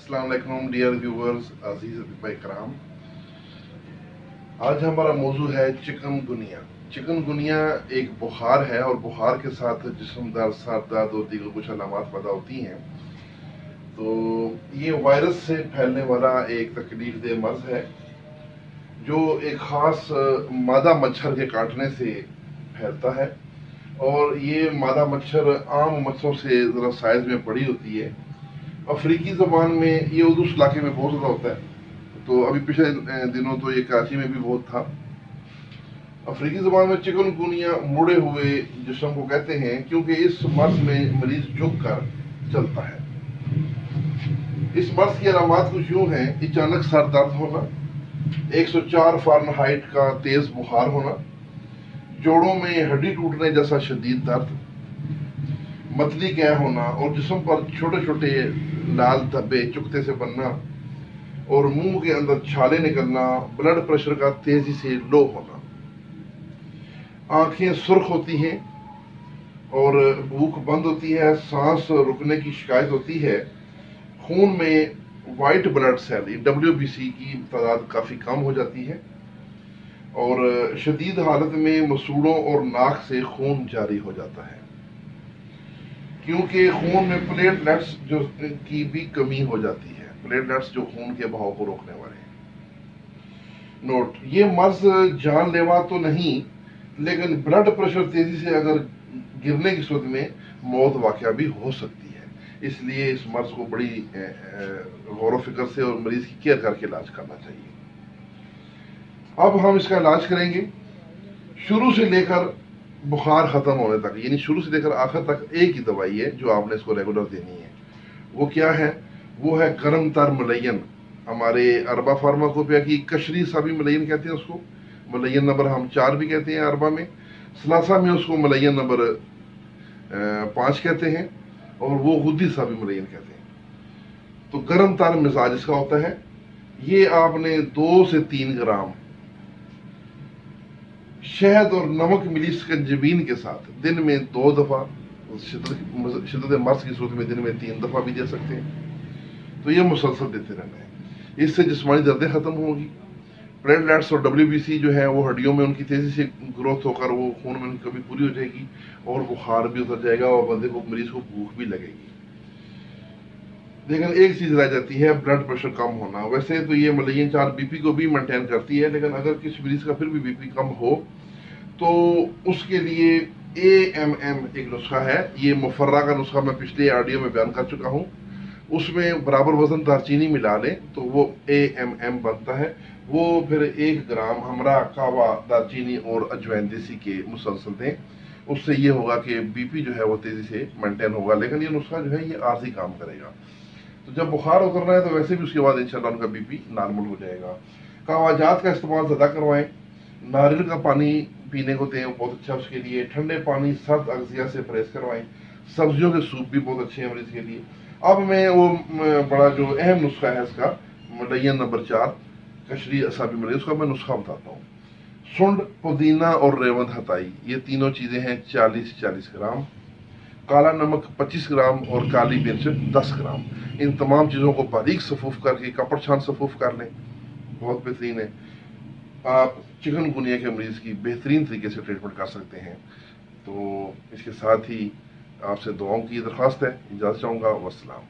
अस्सलाम वालेकुम dear viewers, अजीज भाई कराम। आज हमारा मौजू है चिकनगुनिया। चिकनगुनिया एक बुखार है और बुखार के साथ जिस्म दर्द, सर दर्द और दीगर कुछ अलामात पैदा होती हैं। तो ये वायरस से फैलने वाला एक तकलीफ दह मर्ज है जो एक ख़ास मादा मच्छर के काटने से फैलता है। और ये मादा मच्छर आम मच्छरों से ज़रा साइज में बड़ी होती है। अफ्रीकी ज़बान में ये उस इलाके में बहुत ज़्यादा होता है, तो अभी पिछले दिनों तो ये कराची में भी बहुत था। अफ्रीकी ज़बान में चिकनगुनिया मुड़े हुए जिस्म को कहते हैं, क्योंकि इस मर्ज में मरीज झुक कर चलता है। इस मर्ज की अलामात कुछ यूँ हैं: अचानक सर दर्द होना, 104 फ़ारेनहाइट का तेज़ बुखार होना, जोड़ों में हड्डी टूटने जैसा शदीद दर्द, मतली कै होना और जिस्म पर छोटे छोटे लाल धब्बे चुकते से बनना और मुंह के अंदर छाले निकलना, ब्लड प्रेशर का तेजी से लो होना, आंखें सुर्ख होती हैं और भूख बंद होती है, सांस रुकने की शिकायत होती है, खून में वाइट ब्लड सेल WBC की तादाद काफ़ी कम हो जाती है और शदीद हालत में मसूड़ों और नाक से खून जारी हो जाता है, क्योंकि खून में प्लेटलेट्स जो की भी कमी हो जाती है। प्लेटलेट्स जो खून के बहाव को रोकने वाले हैं। नोट: ये मर्ज जानलेवा तो नहीं, लेकिन ब्लड प्रेशर तेजी से अगर गिरने की सूरत में मौत वाक़या भी हो सकती है। इसलिए इस मर्ज को बड़ी गौर व फिक्र से और मरीज की केयर करके इलाज करना चाहिए। अब हम इसका इलाज करेंगे शुरू से लेकर बुखार खत्म होने तक, यानी शुरू से लेकर आखिर तक एक ही दवाई है जो आपने इसको रेगुलर देनी है। वो क्या है? वो है गर्म तर मलयन। हमारे अरबा फार्माकोपिया की कशरी साबी मलयन कहते हैं उसको। मलयन नंबर हम 4 भी कहते हैं अरबा में। सलासा में उसको मलयन नंबर 5 कहते हैं और वो गुद्दी साबी मलयन कहते हैं। तो गर्म तर मिजाज इसका होता है। ये आपने 2 से 3 ग्राम शहद और नमक मिली स्कंजबीन के साथ दिन में 2 दफा, शिद्दत मर्ज की सूरत में दिन में 3 दफा भी दे सकते हैं। तो ये मुसलसल देते रहना है। इससे जिस्मानी दर्दें खत्म होगी। प्लेटलेट्स और WBC जो है वो हड्डियों में उनकी तेजी से ग्रोथ होकर वो खून में उनकी कमी पूरी हो जाएगी और बुखार भी उतर जाएगा और बंदे को, मरीज को भूख भी लगेगी। लेकिन एक चीज रह जाती है, ब्लड प्रेशर कम होना। वैसे तो ये मलयन 4 BP को भी मेंटेन करती है, लेकिन अगर किसी मरीज का फिर भी BP कम हो तो उसके लिए AMM एक नुस्खा है। ये मुफर्रा का नुस्खा मैं पिछले ऑडियो में बयान कर चुका हूँ। उसमें बराबर वजन दालचीनी मिला लें तो वो AMM बनता है। वो फिर 1 ग्राम हमरा कावा दालचीनी और अजवैन देसी के मुसलसल दें। उससे ये होगा कि BP जो है वो तेजी से मेंटेन होगा। लेकिन ये नुस्खा जो है ये आर्जी काम करेगा। तो जब बुखार उतरना है तो वैसे भी उसके बाद इंशाल्लाह उनका BP नॉर्मल हो जाएगा। कावाजात का इस्तेमाल ज़्यादा करवाएं। नारियल का पानी पीने को दें, बहुत अच्छा उसके लिए। ठंडे पानी सर्द अगजिया से परहेज करवाएं। सब्जियों के सूप भी बहुत अच्छे हैं मरीज के लिए। अब मैं वो बड़ा जो अहम नुस्खा है इसका, मलयन नंबर 4 कशरी असाबी मलयन, उसका मैं नुस्खा बताता हूँ। सुंड, पुदीना और रेवंद हताई, ये तीनों चीज़ें हैं 40 ग्राम। काला नमक 25 ग्राम और काली मिर्च 10 ग्राम। इन तमाम चीज़ों को बारीक सफूफ करके कपड़ छान सफूफ कर लें, बहुत बेहतरीन है। आप चिकनगुनिया के मरीज की बेहतरीन तरीके से ट्रीटमेंट कर सकते हैं। तो इसके साथ ही आपसे दुआओं की दरख्वास्त है। इजाज़त चाहूँगा। वस्सलाम।